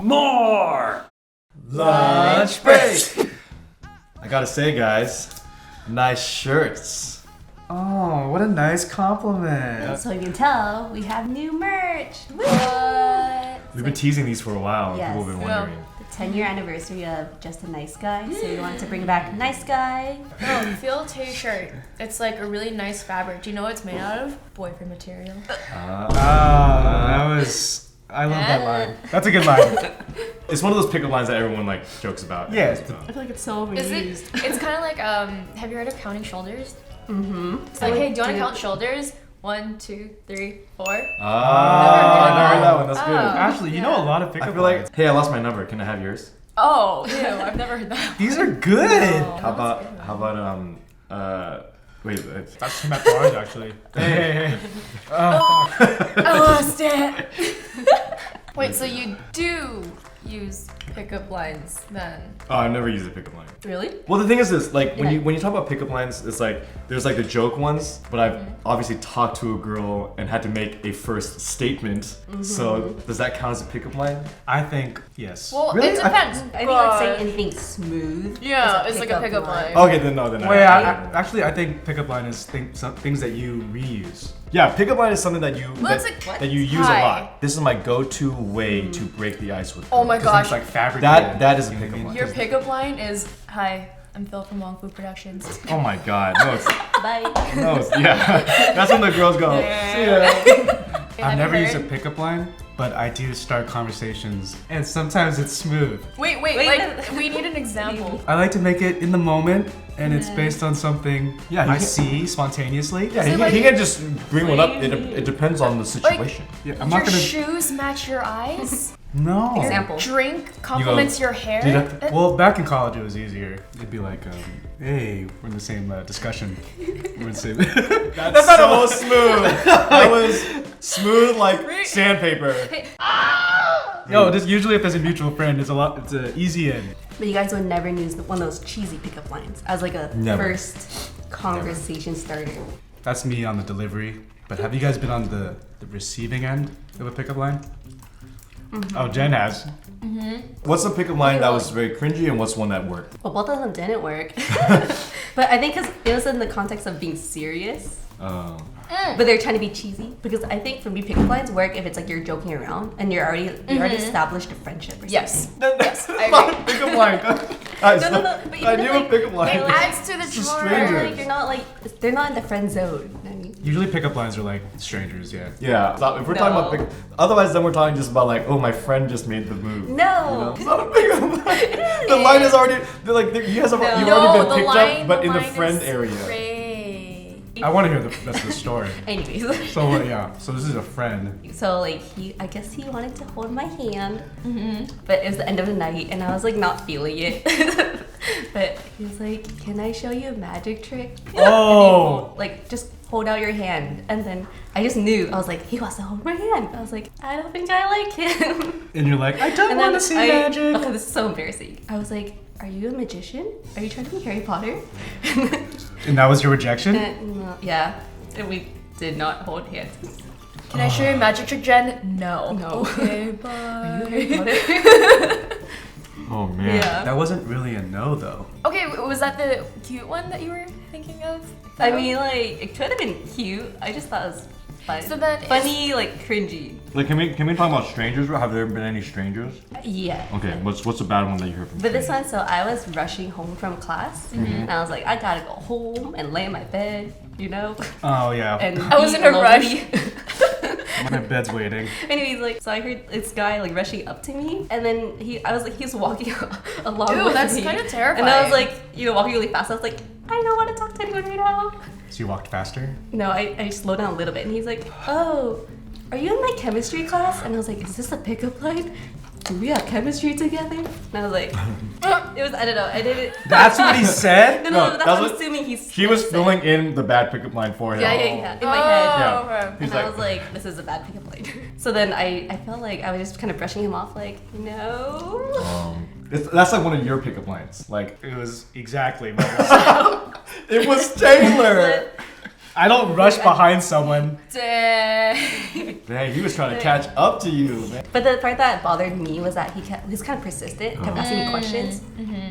More! Lunch break! I gotta say, guys, nice shirts. Oh, what a nice compliment. So you can tell, we have new merch. What? We've been teasing these for a while. Yes. People have been wondering. The 10-year anniversary of Just a Nice Guy. So we wanted to bring back Nice Guy. Oh, feel t-shirt. It's like a really nice fabric. Do you know what it's made out of? Boyfriend material. I love that line. That's a good line. It's one of those pickup lines that everyone like jokes about. Yeah. I feel like it's so Is overused. it? It's kind of like have you heard of counting shoulders? Mm-hmm. It's like, hey, do you want to count shoulders? 1, 2, 3, 4. I never heard that one. That's good. Actually, you know a lot of I pickup feel lines. like, hey, I lost my number. Can I have yours? Oh, ew, I've never heard that. These are good. How about wait. That's some ours actually. Hey. I lost it. Wait, so you do use pickup lines then? Oh, I've never used a pickup line. Really? Well, the thing is this, like when you talk about pickup lines, it's like there's like the joke ones, but I've obviously talked to a girl and had to make a first statement. So does that count as a pickup line? I think yes. Well, Really? it depends. I think like saying anything smooth. Yeah, it's like a pickup line. Okay, then no, then Wait, actually, I think pickup line is things that you reuse. yeah, pickup line is something that you Well, it's like, what? that you use Hi. a lot. This is my go-to way to break the ice with. Oh my Because gosh. it's like fabric. That is a pickup line. Your pickup line is, hi, I'm Phil from Wong Fu Productions. Oh my god, no, it's, Bye. no, it's, yeah. That's when the girls go. See ya. I've never used a pickup line, but I do start conversations, and sometimes it's smooth. Wait, Wait, like, we need an example. I like to make it in the moment, and it's based on something Yeah, I you can- see spontaneously. Yeah, So, he can just bring one up. It depends on the situation. Yeah, I'm Your not gonna. shoes match your eyes? No. Example. Drink complements your hair? Dude, well, back in college it was easier. It'd be like, hey, we're in the same discussion. We're in the same. That's so smooth. That was smooth like sandpaper. Yo, this usually if there's a mutual friend, it's an easy in. But you guys would never use one of those cheesy pickup lines as like a Never. first conversation starter. That's me on the delivery. But have you guys been on the receiving end of a pickup line? Oh, Jen has. What's the pickup line that was very cringy, and what's one that worked? Well, both of them didn't work. But I think 'cause it was in the context of being serious. Oh. But they're trying to be cheesy because I think for me pickup lines work if it's like you're joking around and you already established a friendship or something. Yes. Yes, I agree. pickup line. No. But I even knew if, a like, pickup line. they're, like, Adds to the It's a charm. stranger. like, you're not like they're not in the friend zone. You know what I mean? Usually pickup lines are like strangers, yeah. Yeah. So if we're talking about No. otherwise then we're talking just about like, oh, my friend just made the move. No. It's not a pickup line. The line is already you guys have you've No, already been the picked line, up, but the in the line friend is area. Great. I want to hear the rest of the story. Anyways. So yeah, so this is a friend. So like I guess he wanted to hold my hand, but it was the end of the night and I was like not feeling it. But he was like, "Can I show you a magic trick?" Oh. Like just hold out your hand, and then I just knew. I was like, he wants to hold my hand. I was like, I don't think I like him. And you're like, I don't And want then to see magic. Oh, this is so embarrassing. I was like, are you a magician? Are you trying to be Harry Potter? And that was your rejection? No, yeah, and we did not hold hands. Can I show you a magic trick, Jen? No. No. Okay, bye. Are you Harry Potter? Oh man. Yeah. That wasn't really a no though. Okay, was that the cute one that you were thinking of? I mean, like, it could have been cute. I just thought it was fun. So then funny, like, cringy. Like can we talk about strangers? Have there been any strangers? Yeah. Okay, what's the bad one that you heard from? But this one, so I was rushing home from class, and I was like, I gotta go home and lay in my bed, you know? Oh yeah. And I was be in a alone. rush. My bed's waiting. Anyways, like, so I heard this guy like rushing up to me, and then he was walking along Ooh, with that's me. kinda terrifying. And I was like, walking really fast. I was like, I don't want to talk to anyone right now. So you walked faster? No, I slowed down a little bit, and he's like, oh, are you in my chemistry class? And I was like, is this a pickup line? Do we have chemistry together? And I was like, it was, I don't know, I didn't. That's what he said? No, No, that's that's what I'm what- assuming he's. She was saying. filling in the bad pickup line for him. Yeah, in my head. Yeah. Okay. He's And I was like, this is a bad pickup line. So then I felt like I was just kind of brushing him off, like, no. That's like one of your pickup lines. Like It was exactly my it was Taylor. I don't rush behind someone. Dang. Man, he was trying to catch up to you, man. But the part that bothered me was that he was kind of persistent, kept asking me questions,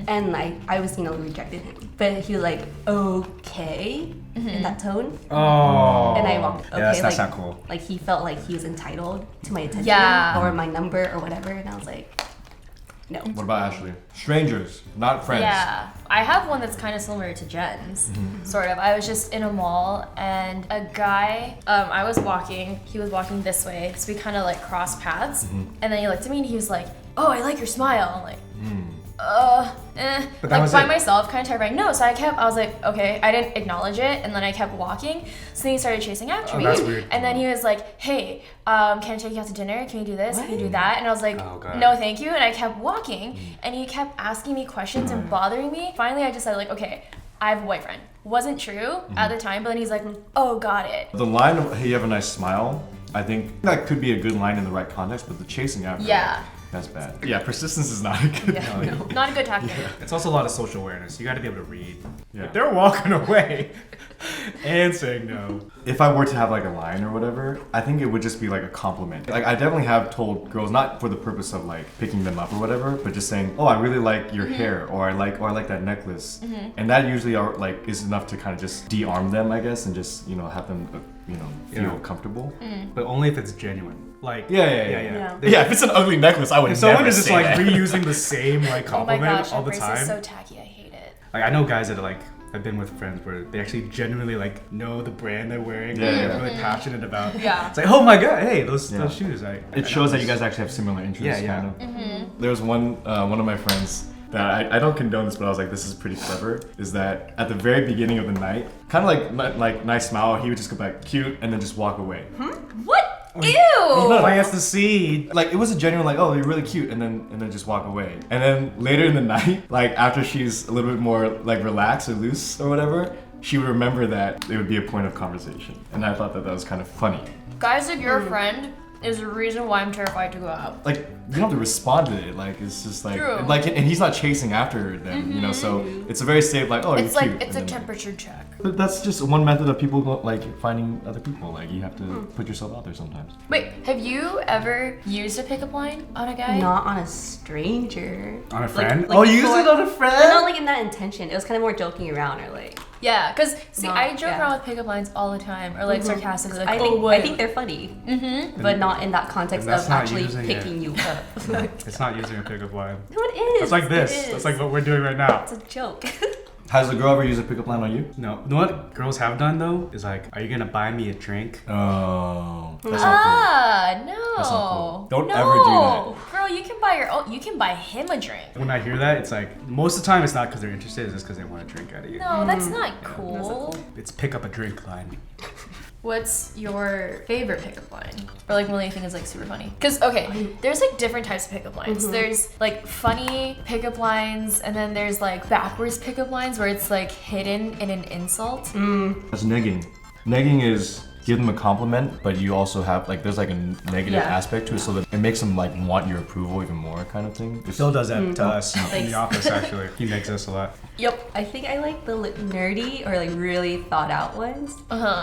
and like I was, rejected him. But he was like, okay, in that tone. Oh. And I walked. Okay, Yeah, that's like, not cool. Like he felt like he was entitled to my attention or my number or whatever, and I was like, no. What about Ashley? Strangers, not friends. Yeah, I have one that's kind of similar to Jen's, sort of. I was just in a mall and a guy, I was walking, he was walking this way, so we kind of like crossed paths, and then he looked at me and he was like, oh, I like your smile. I'm like, But that like was by it. myself, kind of terrifying. No, so I was like, okay, I didn't acknowledge it, and then I kept walking. So then he started chasing after me. That's weird. And then he was like, hey, can I take you out to dinner? Can you do this? Can you do that? And I was like, Oh, God. no, thank you. And I kept walking, and he kept asking me questions and bothering me. Finally, I just said like, okay, I have a boyfriend. Wasn't true at the time, but then he's like, oh, got it. The line of "Hey, you have a nice smile," I think that could be a good line in the right context, but the chasing after, Yeah. that's bad. Yeah, persistence is not a good line. Not a good tactic. It's also a lot of social awareness. You got to be able to read. Yeah. If they're walking away and saying no. If I were to have like a line or whatever, I think it would just be like a compliment. Like I definitely have told girls, not for the purpose of like picking them up or whatever, but just saying, "Oh, I really like your hair," or I like that necklace," and that usually are like is enough to kind of just de-arm them, I guess, and just have them feel Yeah. comfortable. But only if it's genuine. Like Yeah. Yeah, if it's an ugly necklace, I would If someone never is just say like that. reusing the same like Oh my compliment gosh, all that the brace is time. so tacky. I hate it. Like I know guys that are like I've been with friends where they actually genuinely like know the brand they're wearing. Yeah, and yeah. they're really passionate about. Yeah. It's like, oh my god, hey, those Yeah. shoes. It shows that you guys actually have similar interests. Yeah, Kind of. There was one of my friends that I don't condone this, but I was like, this is pretty clever. Is that at the very beginning of the night, kind of like nice smile, he would just go back cute and then just walk away. What? Ew! Plants the seed. Like it was a genuine like, oh, you're really cute, and then just walk away. And then later in the night, like after she's a little bit more like relaxed or loose or whatever, she would remember that it would be a point of conversation. And I thought that was kind of funny. Guys, if you're a friend, is the reason why I'm terrified to go out. Like you don't have to respond to it. Like it's just like True. and he's not chasing after them, so it's a very safe like, oh, It's you're like cute. it's a and then- temperature check. But that's just one method of people like finding other people. Like you have to put yourself out there sometimes. Wait, have you ever used a pickup line on a guy? Not on a stranger. On a friend? Like Oh, you use before- it on a friend? But not like in that intention. It was kind of more joking around or like. Yeah, because see, No, I joke yeah. around with pickup lines all the time, or like sarcastically, like, I oh, think what? I think they're funny, but not in that context And that's of not actually using picking you up. No, It's not using a pickup line. it is. It's like this. It is. That's like what we're doing right now. It's a joke. Has a girl ever used a pickup line on you? No. You know what girls have done though? Is like, are you gonna buy me a drink? Oh, that's not Ah, no. That's not cool. Don't no. ever do Girl, you can buy your own. You can buy him a drink. When I hear that, it's like most of the time it's not because they're interested. It's just because they want a drink out of you. No, that's not That's cool. not cool. It's pick up a drink line. What's your favorite pickup line? Or like one you think is like super funny? Because okay, there's like different types of pickup lines. There's like funny pickup lines, and then there's like backwards pickup lines where it's like hidden in an insult. cool. That's negging. Negging is give them a compliment, but you also have like there's like a negative Yeah. aspect to it, so that it makes them like want your approval even more, kind of thing. It's- Phil does that to us in Thanks. the office actually. He makes us a lot. Yep. I think I like the nerdy or like really thought out ones.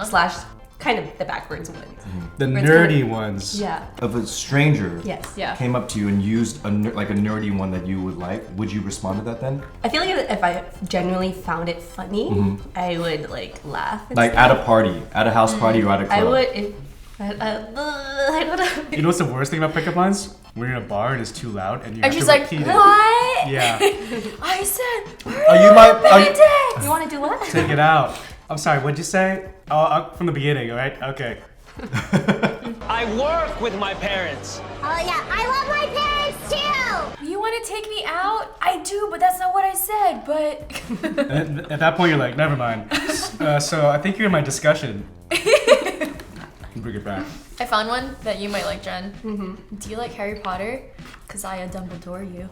Slash kind of the backwards ones. The Where it's nerdy kinda- ones. Yeah. If a stranger Yes. Yeah. came up to you and used like a nerdy one that you would like, would you respond to that then? I feel like if I genuinely found it funny, I would like laugh. and Like stuff. at a party, at a house party or at a club? I would. If, I don't know. You know what's the worst thing about pickup lines? When you're in a bar and it's too loud and you And have she's to like, repeat it. what? Yeah. I said, Are you my? Are you, Benedict! You want to do what? Take it out. I'm sorry, what'd you say? Oh, from the beginning, all right? Okay. I work with my parents. Oh yeah, I love my parents too! You want to take me out? I do, but that's not what I said. But And at that point, you're like, never mind. So I think you're in my discussion. Bring it back. I found one that you might like, Jen. Do you like Harry Potter? Cause I a Dumbledore you.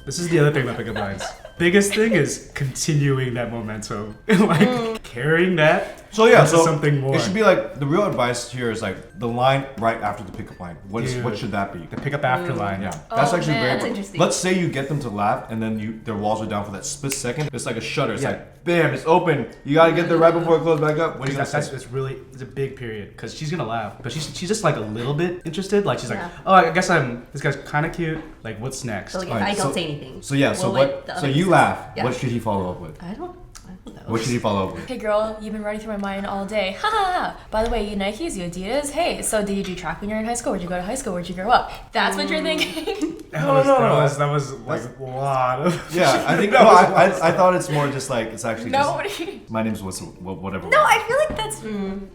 This is the other thing about pickup lines. Biggest thing is continuing that momentum. Like, carrying that. So yeah, into so something more. It should be like the real advice here is like the line right after the pickup line. What should that be? the pickup after line. Yeah, that's actually man. very. That's interesting. Let's say you get them to laugh, and then their walls are down for that split second. It's like a shutter. It's Yeah. like bam, it's open. You gotta get there right before it closes back up. What are you gonna That's say? it's a big period because she's gonna laugh, but she's just like a little bit interested. Like she's Yeah. like, oh, I guess this guy's kind of cute. Like, what's next? So like, if Alright, I don't so- say anything. So yeah, so what what? the So other you person laugh. says. Yeah. What should he follow up with? I don't know. What should he follow up with? Hey girl, you've been running through my mind all day. Ha ha ha. By the way, you Nikes, you Adidas. Hey, so did you do track when you were in high school? Where'd you go to high school? Where'd you grow up? That's what you're thinking. That no. was like a lot of. Yeah, I think That no, was I thought it's more just like it's actually Nobody. just my name's whatever. No, I feel like that's.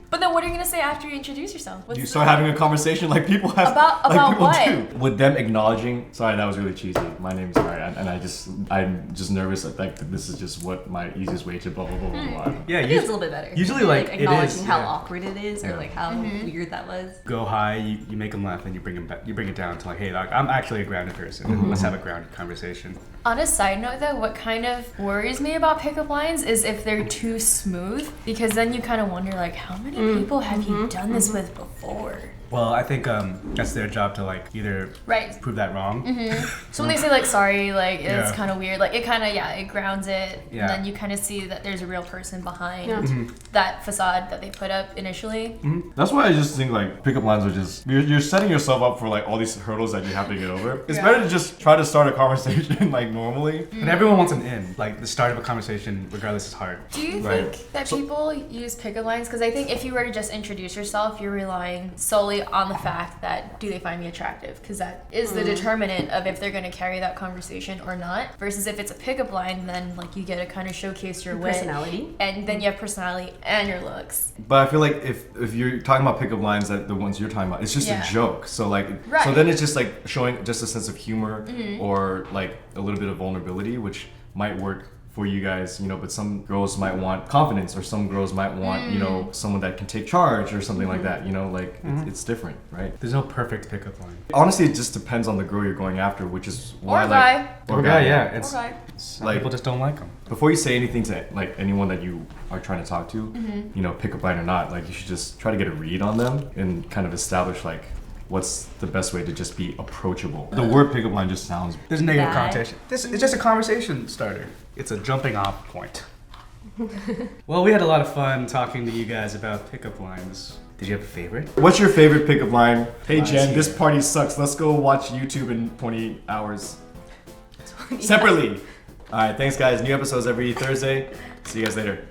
But then what are you gonna say after you introduce yourself? What's You start having a conversation like people have About like people what? do. With them acknowledging, sorry, that was really cheesy. My name's sorry, and I'm just nervous that like this is just what my easiest way to blah blah blah blah blah. Yeah, I think it's a little bit better. usually, like, it acknowledging is, how yeah. awkward it is, Yeah. or like how weird that was. go high, you make them laugh, and you bring them back. You bring it down to like, hey, like, I'm actually a grounded person. Let's have a grounded conversation. On a side note though, what kind of worries me about pickup lines is if they're too smooth, because then you kind of wonder like, how many people have you done this with before? Well, I think that's their job to like either Right. prove that wrong. So when they say like sorry, like it's Yeah. kind of weird. Like it kind of it grounds it, Yeah. and then you kind of see that there's a real person behind Yeah. that facade that they put up initially. That's why I just think like pickup lines are just you're setting yourself up for like all these hurdles that you have to get over. It's Yeah. better to just try to start a conversation like normally. And everyone wants an in. Like the start of a conversation, regardless, is hard. Do you Right. think that people use pickup lines? Because I think if you were to just introduce yourself, you're relying solely on the fact that do they find me attractive? Because that is the determinant of if they're going to carry that conversation or not. Versus if it's a pickup line, then like you get to kind of showcase your wit, Personality. and then you have personality and your looks. But I feel like if you're talking about pickup lines that the ones you're talking about, it's just Yeah. a joke. So like so Right. then it's just like showing just a sense of humor or like a little bit of vulnerability, which might work for you guys, you know, but some girls might want confidence or some girls might want, you know, someone that can take charge or something like that, you know, like it's different, right? There's no perfect pickup line. Honestly, it just depends on the girl you're going after, which is why Or like guy. Or guy, yeah. It's Okay. some Like- people just don't like them. before you say anything to like anyone that you are trying to talk to, you know, pickup line or not, like you should just try to get a read on them and kind of establish like what's the best way to just be approachable. The word pickup line just sounds There's negative Bad. connotation. It's just a conversation starter. It's a jumping off point. Well, we had a lot of fun talking to you guys about pickup lines. Did you have a favorite? What's your favorite pickup line? Hey Let's Jen, hear this it. party sucks. Let's go watch YouTube in 20 hours. Separately. Alright, thanks guys. New episodes every Thursday. See you guys later.